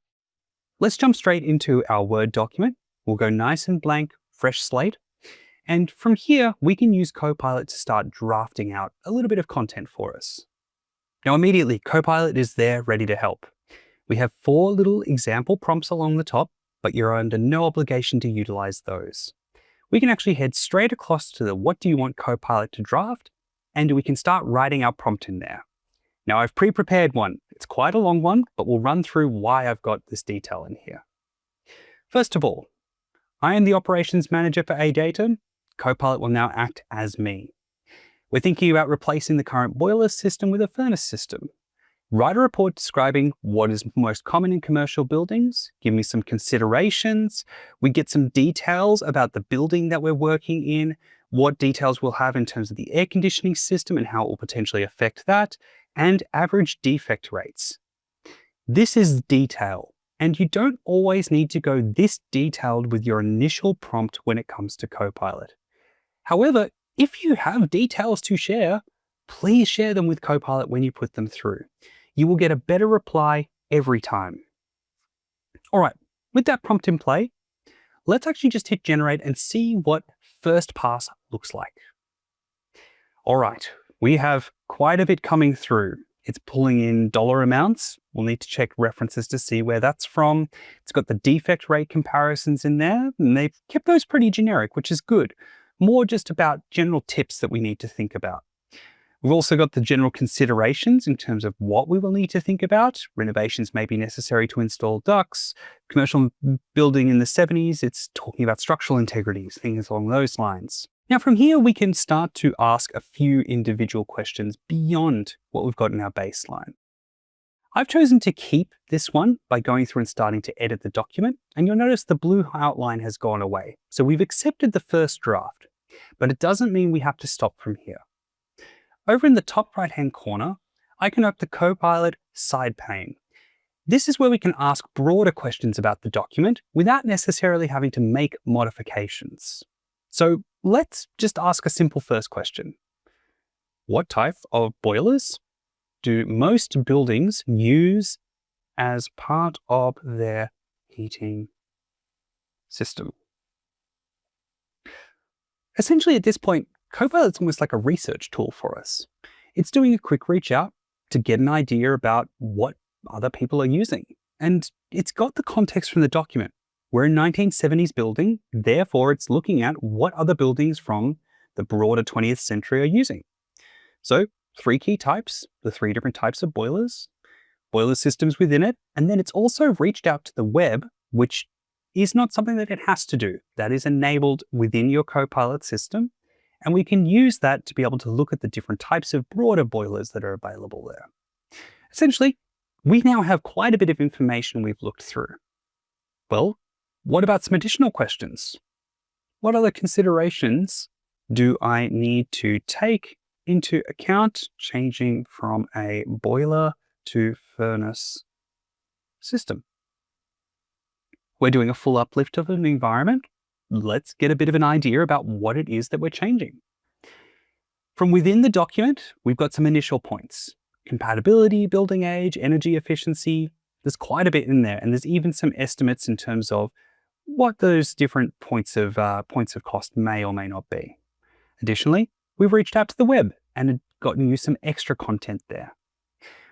Let's jump straight into our Word document. We'll go nice and blank, fresh slate. And from here, we can use Copilot to start drafting out a little bit of content for us. Now immediately, Copilot is there ready to help. We have 4 little example prompts along the top, but you're under no obligation to utilize those. We can actually head straight across to the what do you want Copilot to draft, and we can start writing our prompt in there. Now I've pre-prepared one. It's quite a long one, but we'll run through why I've got this detail in here. First of all, I am the operations manager for AData. Copilot will now act as me. We're thinking about replacing the current boiler system with a furnace system. Write a report describing what is most common in commercial buildings, give me some considerations. We get some details about the building that we're working in, what details we'll have in terms of the air conditioning system and how it will potentially affect that, and average defect rates. This is detail, And you don't always need to go this detailed with your initial prompt when it comes to Copilot. However, if you have details to share, please share them with Copilot when you put them through. You will get a better reply every time. All right, with that prompt in play, let's actually just hit generate and see what first pass looks like. All right, we have quite a bit coming through. It's pulling in dollar amounts. We'll need to check references to see where that's from. It's got the defect rate comparisons in there, and they've kept those pretty generic, which is good. More just about general tips that we need to think about. We've also got the general considerations in terms of what we will need to think about. Renovations may be necessary to install ducts. Commercial building in the 70s, it's talking about structural integrities, things along those lines. Now from here, we can start to ask a few individual questions beyond what we've got in our baseline. I've chosen to keep this one by going through and starting to edit the document, and you'll notice the blue outline has gone away. So we've accepted the first draft, but it doesn't mean we have to stop from here. Over in the top right-hand corner, I can open the Copilot side pane. This is where we can ask broader questions about the document without necessarily having to make modifications. So let's just ask a simple first question. What type of boilers do most buildings use as part of their heating system? Essentially, at this point, Copilot's almost like a research tool for us. It's doing a quick reach out to get an idea about what other people are using. And it's got the context from the document. We're a 1970s building, therefore it's looking at what other buildings from the broader 20th century are using. So 3 key types, the 3 different types of boilers, boiler systems within it, and then it's also reached out to the web, which is not something that it has to do. That is enabled within your Copilot system. And we can use that to be able to look at the different types of broader boilers that are available there. Essentially, we now have quite a bit of information we've looked through. Well, what about some additional questions? What other considerations do I need to take into account changing from a boiler to furnace system? We're doing a full uplift of an environment. Let's get a bit of an idea about what it is that we're changing. From within the document, we've got some initial points. Compatibility, building age, energy efficiency. There's quite a bit in there, and there's even some estimates in terms of what those different points of cost may or may not be. Additionally, we've reached out to the web and gotten you some extra content there.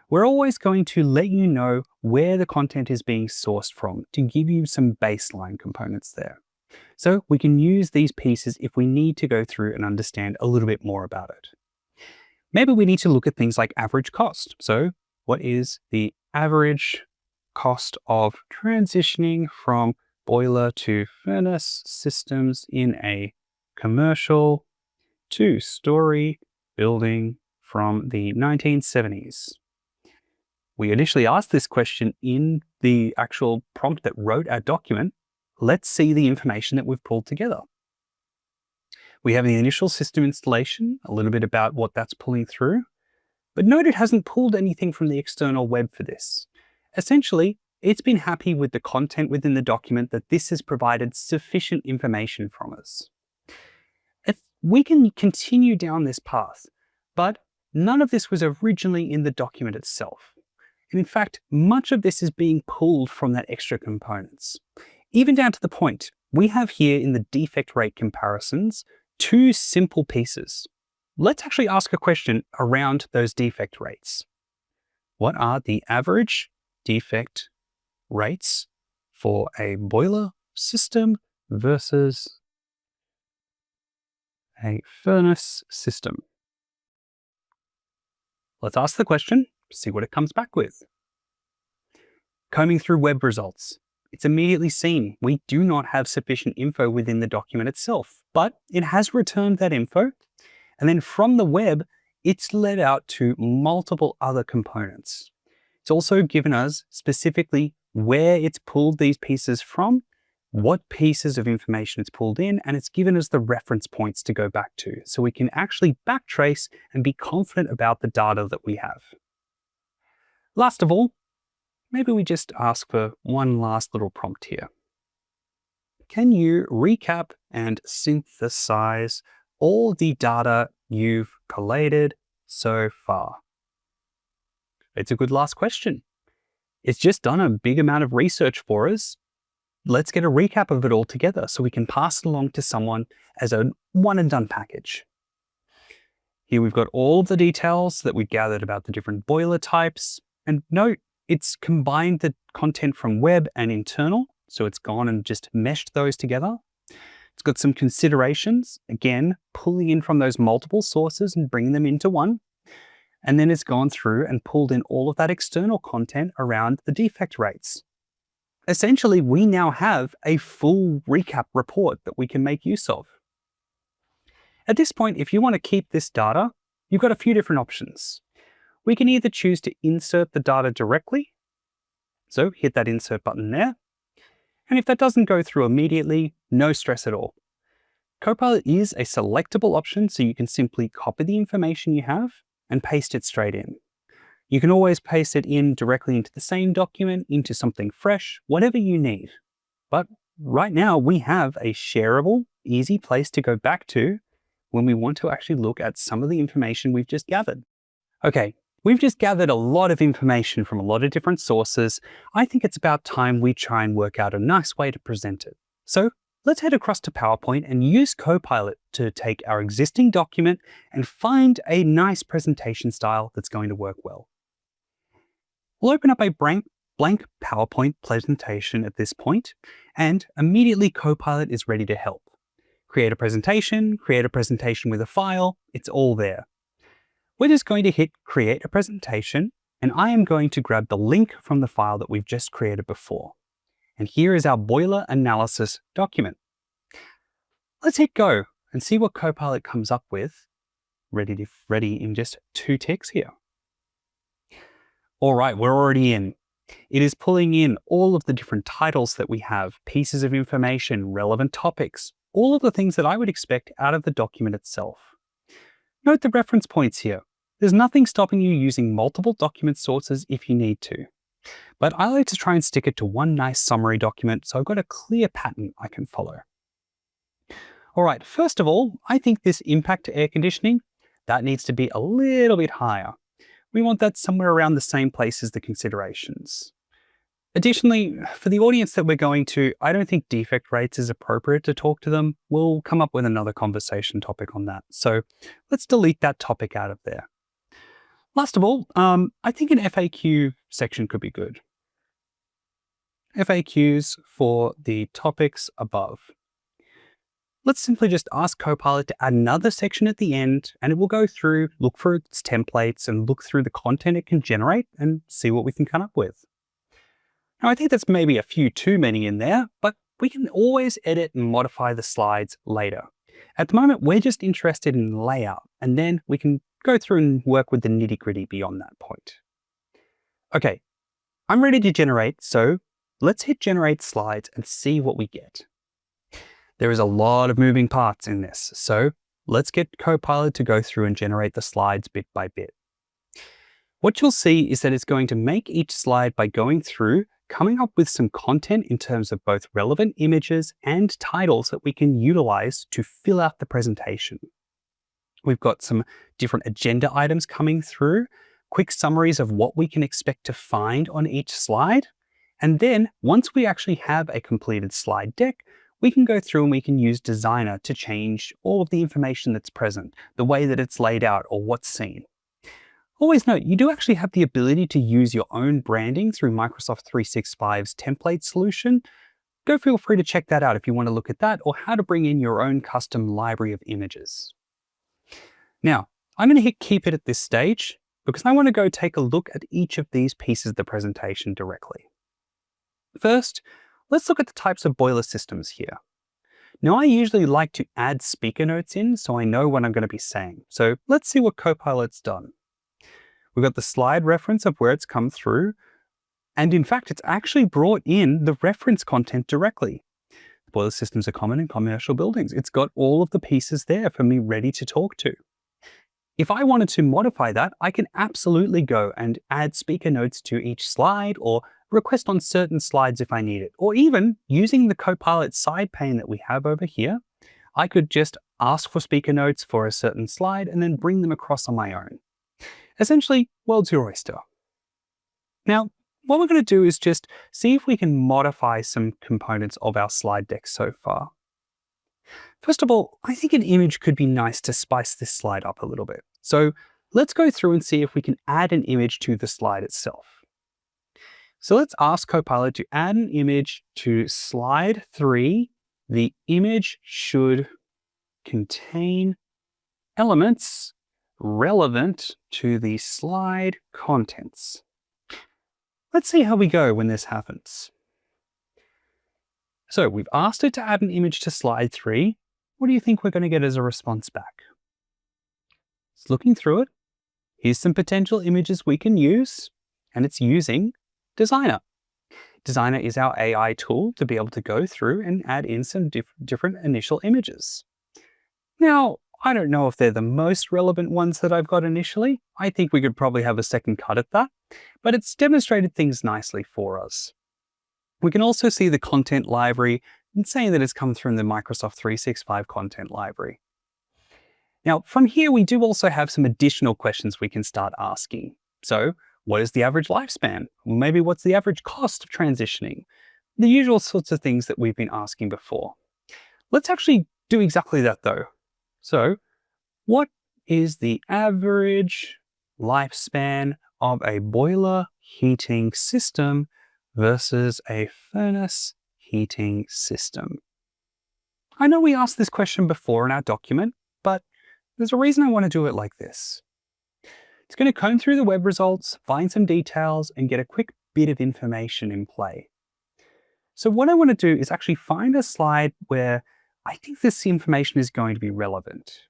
We're always going to let you know where the content is being sourced from to give you some baseline components there. So we can use these pieces if we need to go through and understand a little bit more about it. Maybe we need to look at things like average cost. So what is the average cost of transitioning from boiler to furnace systems in a commercial 2-story building from the 1970s? We initially asked this question in the actual prompt that wrote our document. Let's see the information that we've pulled together. We have the initial system installation, a little bit about what that's pulling through, but note it hasn't pulled anything from the external web for this. Essentially, it's been happy with the content within the document that this has provided sufficient information from us. We can continue down this path, but none of this was originally in the document itself. And in fact, much of this is being pulled from that extra components. Even down to the point, we have here in the defect rate comparisons, 2 simple pieces. Let's actually ask a question around those defect rates. What are the average defect rates for a boiler system versus a furnace system? Let's ask the question, see what it comes back with. Combing through web results. It's immediately seen we do not have sufficient info within the document itself, but it has returned that info. And then from the web, it's led out to multiple other components. It's also given us specifically where it's pulled these pieces from, what pieces of information it's pulled in, and it's given us the reference points to go back to. So we can actually backtrace and be confident about the data that we have. Last of all, maybe we just ask for one last little prompt here. Can you recap and synthesize all the data you've collated so far? It's a good last question. It's just done a big amount of research for us. Let's get a recap of it all together so we can pass it along to someone as a one and done package. Here we've got all of the details that we gathered about the different boiler types. And note, it's combined the content from web and internal. So it's gone and just meshed those together. It's got some considerations, again, pulling in from those multiple sources and bringing them into one. And then it's gone through and pulled in all of that external content around the defect rates. Essentially, we now have a full recap report that we can make use of. At this point, if you want to keep this data, you've got a few different options. We can either choose to insert the data directly, so hit that insert button there. And if that doesn't go through immediately, no stress at all. Copilot is a selectable option, so you can simply copy the information you have and paste it straight in. You can always paste it in directly into the same document, into something fresh, whatever you need. But right now we have a shareable, easy place to go back to when we want to actually look at some of the information we've just gathered. Okay, we've just gathered a lot of information from a lot of different sources. I think it's about time we try and work out a nice way to present it. So let's head across to PowerPoint and use Copilot to take our existing document and find a nice presentation style that's going to work well. We'll open up a blank PowerPoint presentation at this point, and immediately Copilot is ready to help. Create a presentation with a file, it's all there. We're just going to hit create a presentation, and I am going to grab the link from the file that we've just created before. And here is our boiler analysis document. Let's hit go and see what Copilot comes up with, ready in just 2 ticks here. All right, we're already in. It is pulling in all of the different titles that we have, pieces of information, relevant topics, all of the things that I would expect out of the document itself. Note the reference points here. There's nothing stopping you using multiple document sources if you need to. But I like to try and stick it to one nice summary document so I've got a clear pattern I can follow. All right, first of all, I think this impact to air conditioning, that needs to be a little bit higher. We want that somewhere around the same place as the considerations. Additionally, for the audience that we're going to, I don't think defect rates is appropriate to talk to them. We'll come up with another conversation topic on that. So let's delete that topic out of there. Last of all, I think an FAQ section could be good. FAQs for the topics above. Let's simply just ask Copilot to add another section at the end, and it will go through, look for its templates and look through the content it can generate and see what we can come up with. Now, I think that's maybe a few too many in there, but we can always edit and modify the slides later. At the moment, we're just interested in layout, and then we can go through and work with the nitty-gritty beyond that point. Okay, I'm ready to generate, so let's hit generate slides and see what we get. There is a lot of moving parts in this, so let's get Copilot to go through and generate the slides bit by bit. What you'll see is that it's going to make each slide by going through, coming up with some content in terms of both relevant images and titles that we can utilize to fill out the presentation. We've got some different agenda items coming through, quick summaries of what we can expect to find on each slide. And then once we actually have a completed slide deck, we can go through and we can use Designer to change all of the information that's present, the way that it's laid out or what's seen. Always note, you do actually have the ability to use your own branding through Microsoft 365's template solution. Go feel free to check that out if you want to look at that or how to bring in your own custom library of images. Now, I'm going to hit keep it at this stage because I want to go take a look at each of these pieces of the presentation directly. First, let's look at the types of boiler systems here. Now, I usually like to add speaker notes in so I know what I'm going to be saying. So let's see what Copilot's done. We've got the slide reference of where it's come through. And in fact, it's actually brought in the reference content directly. Boiler systems are common in commercial buildings. It's got all of the pieces there for me ready to talk to. If I wanted to modify that, I can absolutely go and add speaker notes to each slide or request on certain slides if I need it, or even using the Copilot side pane that we have over here, I could just ask for speaker notes for a certain slide and then bring them across on my own. Essentially, world's your oyster. Now, what we're going to do is just see if we can modify some components of our slide deck so far. First of all, I think an image could be nice to spice this slide up a little bit. So let's go through and see if we can add an image to the slide itself. So let's ask Copilot to add an image to slide 3. The image should contain elements relevant to the slide contents. Let's see how we go when this happens. So we've asked it to add an image to slide 3. What do you think we're going to get as a response back? It's looking through it. Here's some potential images we can use, and it's using Designer. Designer is our AI tool to be able to go through and add in some different initial images. Now, I don't know if they're the most relevant ones that I've got initially. I think we could probably have a second cut at that, but it's demonstrated things nicely for us. We can also see the content library and saying that it's come from the Microsoft 365 content library. Now, from here, we do also have some additional questions we can start asking. So, what is the average lifespan? Maybe what's the average cost of transitioning? The usual sorts of things that we've been asking before. Let's actually do exactly that though. So, what is the average lifespan of a boiler heating system versus a furnace heating system? I know we asked this question before in our document, but there's a reason I want to do it like this. It's going to comb through the web results, find some details, and get a quick bit of information in play. So what I want to do is actually find a slide where I think this information is going to be relevant.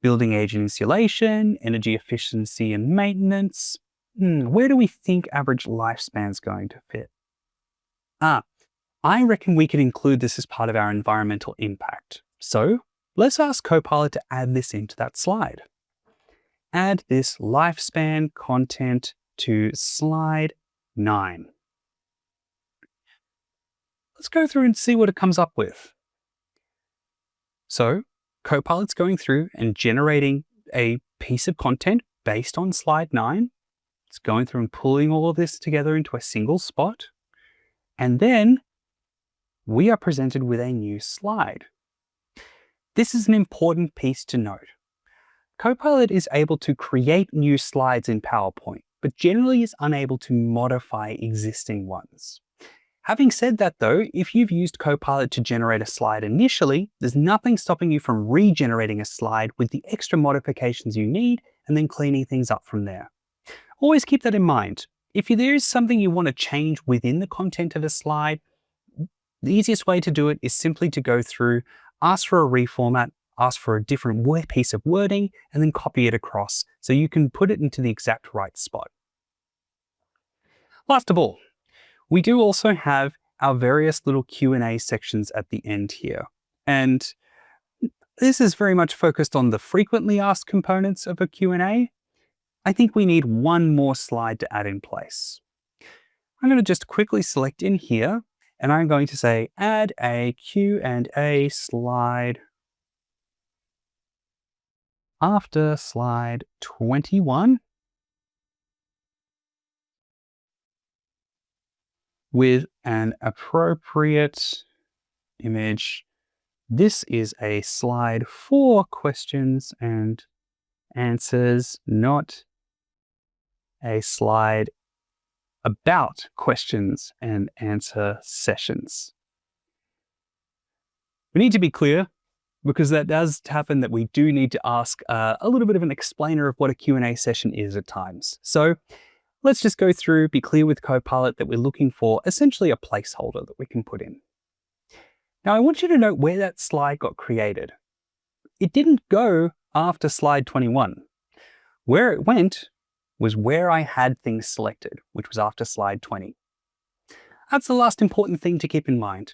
Building age and insulation, energy efficiency and maintenance. Where do we think average lifespan is going to fit? I reckon we could include this as part of our environmental impact. So let's ask Copilot to add this into that slide. Add this lifespan content to slide 9. Let's go through and see what it comes up with. So Copilot's going through and generating a piece of content based on slide 9. It's going through and pulling all of this together into a single spot. And then we are presented with a new slide. This is an important piece to note. Copilot is able to create new slides in PowerPoint, but generally is unable to modify existing ones. Having said that though, if you've used Copilot to generate a slide initially, there's nothing stopping you from regenerating a slide with the extra modifications you need and then cleaning things up from there. Always keep that in mind. If there is something you want to change within the content of a slide, the easiest way to do it is simply to go through, ask for a reformat, ask for a different piece of wording, and then copy it across so you can put it into the exact right spot. Last of all, we do also have our various little Q&A sections at the end here. And this is very much focused on the frequently asked components of a Q&A. I think we need one more slide to add in place. I'm going to just quickly select in here, and I'm going to say add a Q&A slide after slide 21 with an appropriate image. This is a slide for questions and answers, not a slide about questions and answer sessions. We need to be clear, because that does happen that we do need to ask a little bit of an explainer of what a Q&A session is at times. So let's just go through, be clear with Copilot that we're looking for essentially a placeholder that we can put in. Now I want you to note where that slide got created. It didn't go after slide 21. Where it went was where I had things selected, which was after slide 20. That's the last important thing to keep in mind.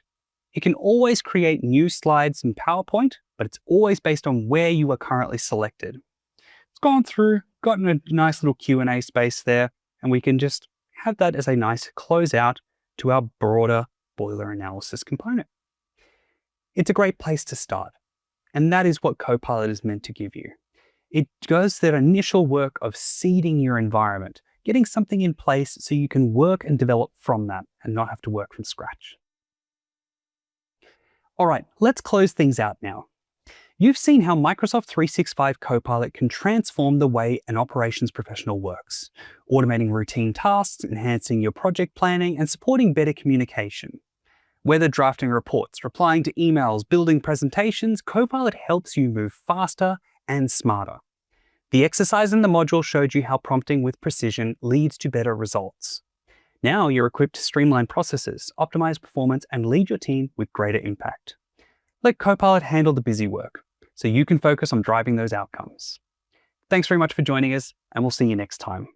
It can always create new slides in PowerPoint, but it's always based on where you are currently selected. It's gone through, gotten a nice little Q&A space there, and we can just have that as a nice closeout to our broader boiler analysis component. It's a great place to start, and that is what Copilot is meant to give you. It does that initial work of seeding your environment, getting something in place so you can work and develop from that and not have to work from scratch. All right, let's close things out now. You've seen how Microsoft 365 Copilot can transform the way an operations professional works, automating routine tasks, enhancing your project planning, and supporting better communication. Whether drafting reports, replying to emails, building presentations, Copilot helps you move faster and smarter. The exercise in the module showed you how prompting with precision leads to better results. Now you're equipped to streamline processes, optimize performance, and lead your team with greater impact. Let Copilot handle the busy work, so you can focus on driving those outcomes. Thanks very much for joining us, and we'll see you next time.